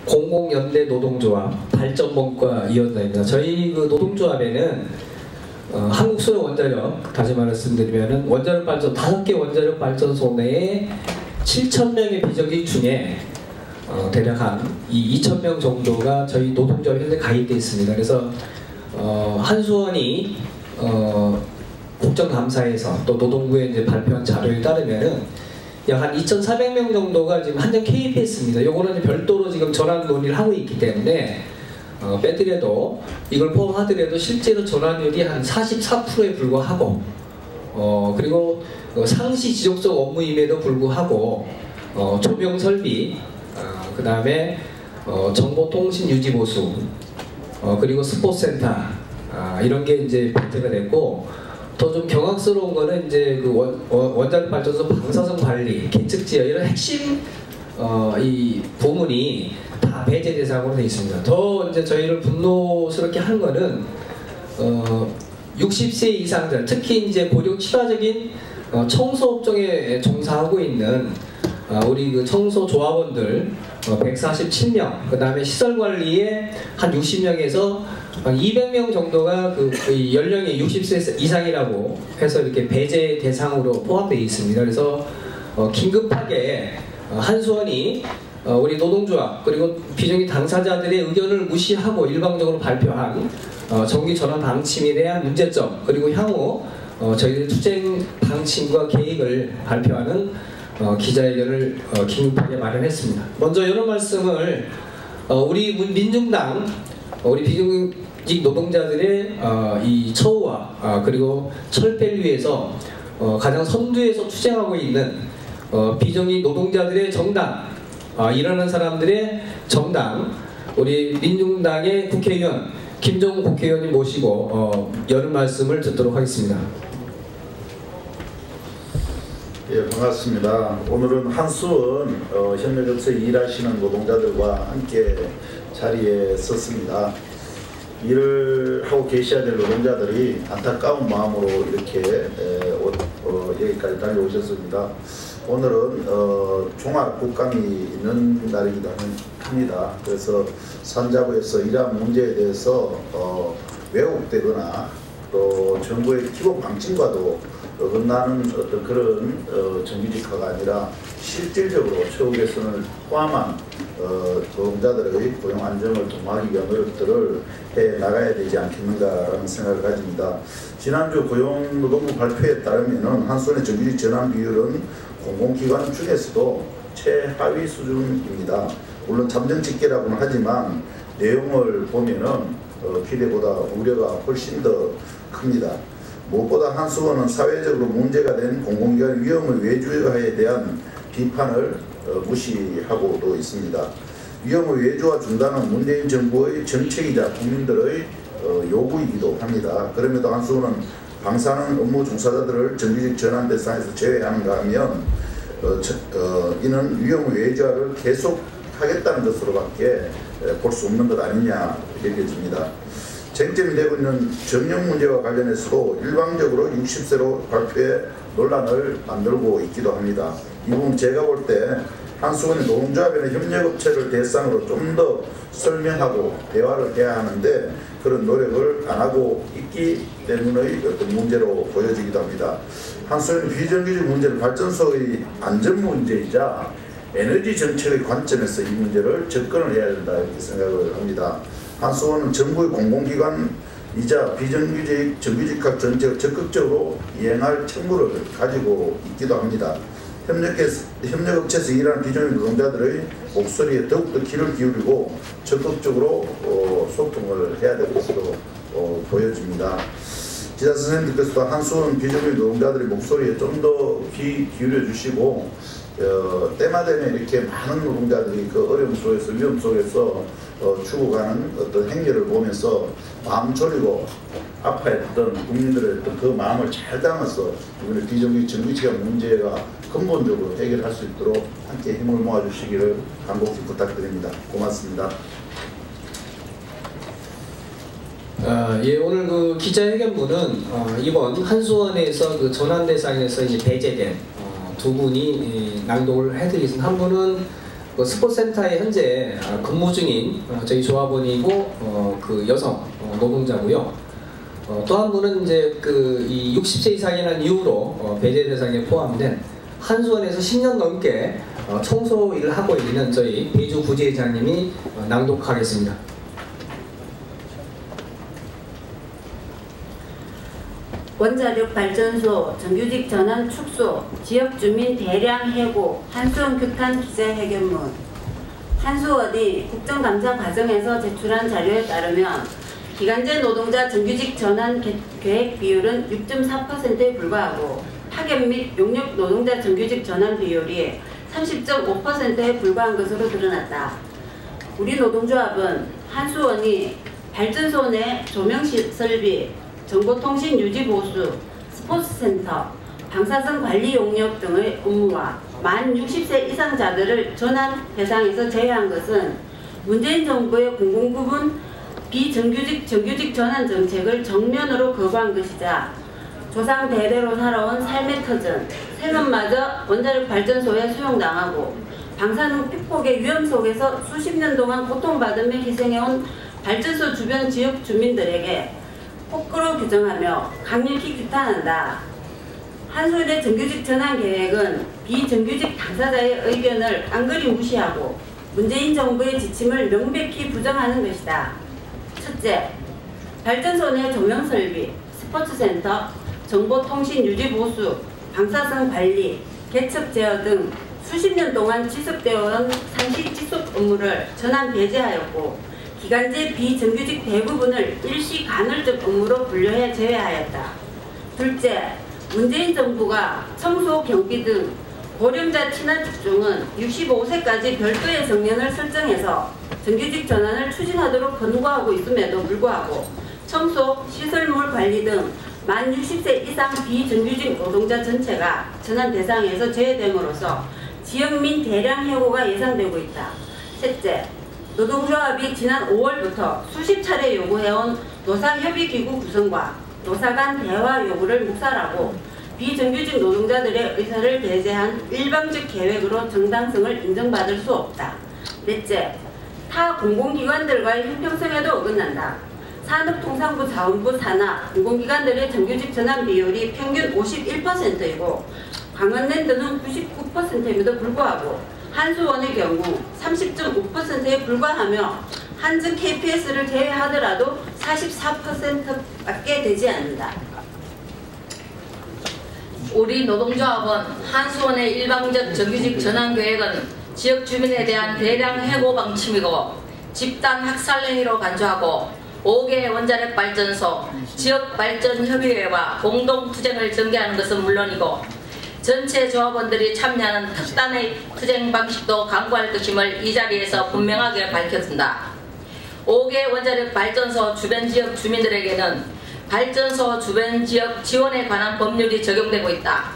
공공연대 노동조합 발전본과 위원장입니다. 저희 그 노동조합에는 한국수력 원자력, 다시 말씀드리면은 원자력 발전 5개 원자력 발전소 내에 7,000명의 비정규직 중에 대략 한 2,000명 정도가 저희 노동조합에 현재 가입되어 있습니다. 그래서 한수원이 국정감사에서 또 노동부에 이제 발표한 자료에 따르면은 약 한 2,400명 정도가 지금 한전 KPS입니다. 요거는 별도로 지금 전환 논의를 하고 있기 때문에 빼더라도 이걸 포함하더라도 실제로 전환율이 한 44%에 불과하고 그리고 상시 지속적 업무임에도 불구하고 조명 설비 그 다음에 정보통신 유지 보수 그리고 스포츠센터 이런 게 이제 배제가 됐고 더 좀 경악스러운 거는 이제 그 원자력 발전소 방사선 관리, 계측지역 이런 핵심 이 부문이 다 배제 대상으로 되어 있습니다. 더 이제 저희를 분노스럽게 하는 거는 60세 이상자, 특히 이제 고령 친화적인 청소 업종에 종사하고 있는 우리 그 청소 조합원들 147명, 그 다음에 시설 관리에 한 60명에서 한 200명 정도가 그 연령이 60세 이상이라고 해서 이렇게 배제 대상으로 포함되어 있습니다. 그래서 긴급하게 한수원이 우리 노동조합 그리고 비정규직 당사자들의 의견을 무시하고 일방적으로 발표한 정기 전환 방침에 대한 문제점 그리고 향후 저희들 투쟁 방침과 계획을 발표하는 기자회견을 긴급하게 마련했습니다. 먼저 이런 말씀을 우리 민중당 우리 비정규직 노동자들의 이 처우와 그리고 철폐를 위해서 가장 선두에서 투쟁하고 있는 비정규직 노동자들의 정당 일하는 사람들의 정당 우리 민중당의 국회의원 김종우 국회의원님 모시고 여러 말씀을 듣도록 하겠습니다. 예, 반갑습니다. 오늘은 한수원 협력업체 일하시는 노동자들과 함께 자리에 섰습니다. 일을 하고 계셔야 될 노동자들이 안타까운 마음으로 이렇게 여기까지 달려오셨습니다. 오늘은 종합 국감이 있는 날이기도 합니다. 그래서 산자부에서 이러한 문제에 대해서 왜곡되거나 또 정부의 기본 방침과도 어긋나는 어떤 그런 정규직화가 아니라 실질적으로 처우 개선을 포함한 노동자들의 고용 안정을 도모하기 위한 노력들을 해 나가야 되지 않겠는가라는 생각을 가집니다. 지난주 고용노동부 발표에 따르면 한수원의 정규직 전환 비율은 공공기관 중에서도 최하위 수준입니다. 물론 잠정직계라고는 하지만 내용을 보면은 기대보다 우려가 훨씬 더 큽니다. 무엇보다 한수원은 사회적으로 문제가 된 공공기관 위험의 외주화에 대한 비판을 무시하고도 있습니다. 위험의 외주화 중단은 문재인 정부의 정책이자 국민들의 요구이기도 합니다. 그럼에도 한수원은 방사능 업무 종사자들을 정규직 전환 대상에서 제외하는가 하면 이는 위험의 외주화를 계속하겠다는 것으로밖에 볼 수 없는 것 아니냐 여겨집니다. 쟁점이 되고 있는 정령 문제와 관련해서도 일방적으로 60세로 발표해 논란을 만들고 있기도 합니다. 이 부분 제가 볼 때 한수원의 노동조합이나 협력업체를 대상으로 좀 더 설명하고 대화를 해야 하는데 그런 노력을 안 하고 있기 때문의 어떤 문제로 보여지기도 합니다. 한수원의 비정규직 문제는 발전소의 안전 문제이자 에너지 정책의 관점에서 이 문제를 접근을 해야 된다 이렇게 생각을 합니다. 한수원은 정부의 공공기관이자 비정규직, 정규직화 정책을 적극적으로 이행할 책무를 가지고 있기도 합니다. 협력업체에서 일하는 비정규직 노동자들의 목소리에 더욱더 귀를 기울이고 적극적으로 소통을 해야 될 것으로 보여집니다. 기자 선생님들께서도 한수원 비정규직 노동자들의 목소리에 좀 더 귀 기울여 주시고 때마다 이렇게 많은 노동자들이 그 어려움 속에서 위험 속에서 죽어가는 어떤 행렬을 보면서 마음 졸이고 아파했던 국민들의 어떤 그 마음을 잘 담아서 이번에 비정규직 정규직화 문제가 근본적으로 해결할 수 있도록 함께 힘을 모아주시기를 간곡히 부탁드립니다. 고맙습니다. 예, 오늘 그 기자회견문은 이번 한수원에서 그 전환 대상에서 이제 배제된 두 분이 낭독을 해드리겠습니다. 한 분은 그 스포츠센터에 현재 근무 중인 저희 조합원이고 그 여성 노동자고요. 또 한 분은 이제 이 60세 이상이라는 이유로 배제 대상에 포함된 한수원에서 10년 넘게 청소 일을 하고 있는 저희 배주 부지회장님이 낭독하겠습니다. 원자력 발전소 정규직 전환 축소, 지역 주민 대량 해고, 한수원 규탄 기자회견문. 한수원이 국정감사 과정에서 제출한 자료에 따르면 기간제 노동자 정규직 전환 계획 비율은 6.4%에 불과하고 파견 및 용역 노동자 정규직 전환 비율이 30.5%에 불과한 것으로 드러났다. 우리 노동조합은 한수원이 발전소 내 조명설비, 정보통신 유지보수, 스포츠센터, 방사선 관리 용역 등의 업무와 만 60세 이상자들을 전환 대상에서 제외한 것은 문재인 정부의 공공부문 비정규직 정규직 전환 정책을 정면으로 거부한 것이자 조상 대대로 살아온 삶의 터전, 생업마저 원자력 발전소에 수용당하고 방사능 피폭의 위험 속에서 수십 년 동안 고통받으며 희생해온 발전소 주변 지역 주민들에게 폭거로 규정하며 강력히 규탄한다. 한수원의 정규직 전환 계획은 비정규직 당사자의 의견을 깡그리 무시하고 문재인 정부의 지침을 명백히 부정하는 것이다. 첫째, 발전소 내 조명설비, 스포츠센터, 정보통신 유지보수, 방사선 관리, 개척 제어 등 수십 년 동안 지속되어 온 상시 지속 업무를 전환 배제하였고 기간제 비정규직 대부분을 일시 간헐적 업무로 분류해 제외하였다. 둘째, 문재인 정부가 청소, 경비 등 고령자 친화 직종은 65세까지 별도의 정년을 설정해서 정규직 전환을 추진하도록 권고하고 있음에도 불구하고 청소, 시설물 관리 등 만 60세 이상 비정규직 노동자 전체가 전환 대상에서 제외됨으로써 지역민 대량 해고가 예상되고 있다. 셋째, 노동조합이 지난 5월부터 수십 차례 요구해온 노사협의기구 구성과 노사 간 대화 요구를 묵살하고 비정규직 노동자들의 의사를 배제한 일방적 계획으로 정당성을 인정받을 수 없다. 넷째, 타 공공기관들과의 형평성에도 어긋난다. 산업통상부 자원부 산하 공공기관들의 정규직 전환 비율이 평균 51%이고 강원랜드는 99%임에도 불구하고 한수원의 경우 30.5%에 불과하며 한증 KPS를 제외하더라도 44%밖에 되지 않는다. 우리 노동조합은 한수원의 일방적 정규직 전환 계획은 지역 주민에 대한 대량 해고 방침이고 집단 학살 행위로 간주하고 5개 원자력 발전소, 지역발전협의회와 공동투쟁을 전개하는 것은 물론이고 전체 조합원들이 참여하는 특단의 투쟁 방식도 강구할 것임을 이 자리에서 분명하게 밝혀준다. 5개 원자력 발전소 주변 지역 주민들에게는 발전소 주변 지역 지원에 관한 법률이 적용되고 있다.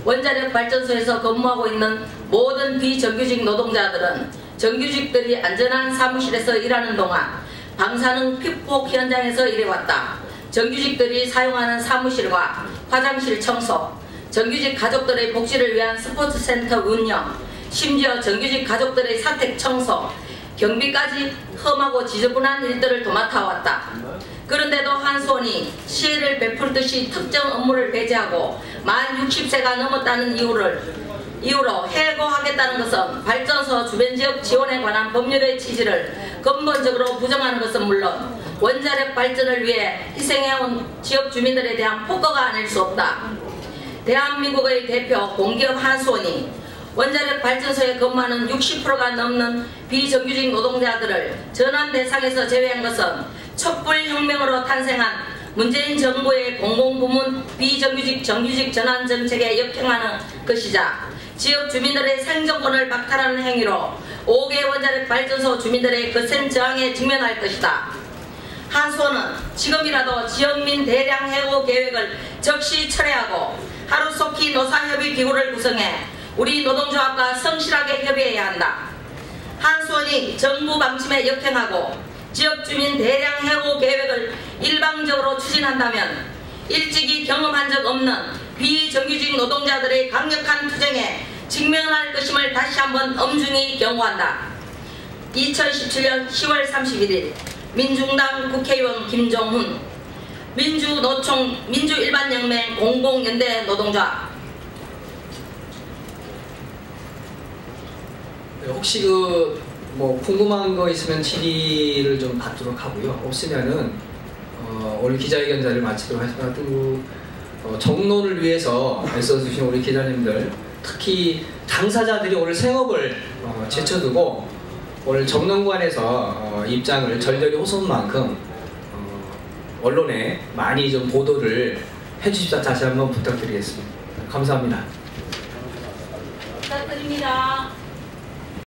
원자력 발전소에서 근무하고 있는 모든 비정규직 노동자들은 정규직들이 안전한 사무실에서 일하는 동안 방사능 피폭 현장에서 일해왔다. 정규직들이 사용하는 사무실과 화장실 청소, 정규직 가족들의 복지를 위한 스포츠센터 운영, 심지어 정규직 가족들의 사택 청소, 경비까지 험하고 지저분한 일들을 도맡아왔다. 그런데도 한수원이 시혜를 베풀듯이 특정 업무를 배제하고 만 60세가 넘었다는 이유로 해고하겠다는 것은 발전소 주변 지역 지원에 관한 법률의 취지를 근본적으로 부정하는 것은 물론 원자력 발전을 위해 희생해온 지역 주민들에 대한 폭거가 아닐 수 없다. 대한민국의 대표 공기업 한수원이 원자력 발전소에 근무하는 60%가 넘는 비정규직 노동자들을 전환 대상에서 제외한 것은 촛불혁명으로 탄생한 문재인 정부의 공공부문 비정규직 정규직 전환 정책에 역행하는 것이자 지역 주민들의 생존권을 박탈하는 행위로 5개 원자력 발전소 주민들의 거센 저항에 직면할 것이다. 한수원은 지금이라도 지역민 대량 해고 계획을 즉시 철회하고 하루속히 노사협의기구를 구성해 우리 노동조합과 성실하게 협의해야 한다. 한수원이 정부 방침에 역행하고 지역주민 대량 해고 계획을 일방적으로 추진한다면 일찍이 경험한 적 없는 비정규직 노동자들의 강력한 투쟁에 직면할 것임을 다시 한번 엄중히 경고한다. 2017년 10월 31일 민중당 국회의원 김종훈, 민주노총 민주일반연맹 공공연대 노동조합. 혹시 뭐 궁금한 거 있으면 질의를 좀 받도록 하고요. 없으면은 오늘 기자회견 자리를 마치도록 하겠습니다. 정론을 위해서 애써주신 우리 기자님들, 특히 당사자들이 오늘 생업을 제쳐두고 오늘 정론관에서 입장을 절절히 호소한 만큼 언론에 많이 좀 보도를 해주십사 다시 한번 부탁드리겠습니다. 감사합니다. 부탁드립니다.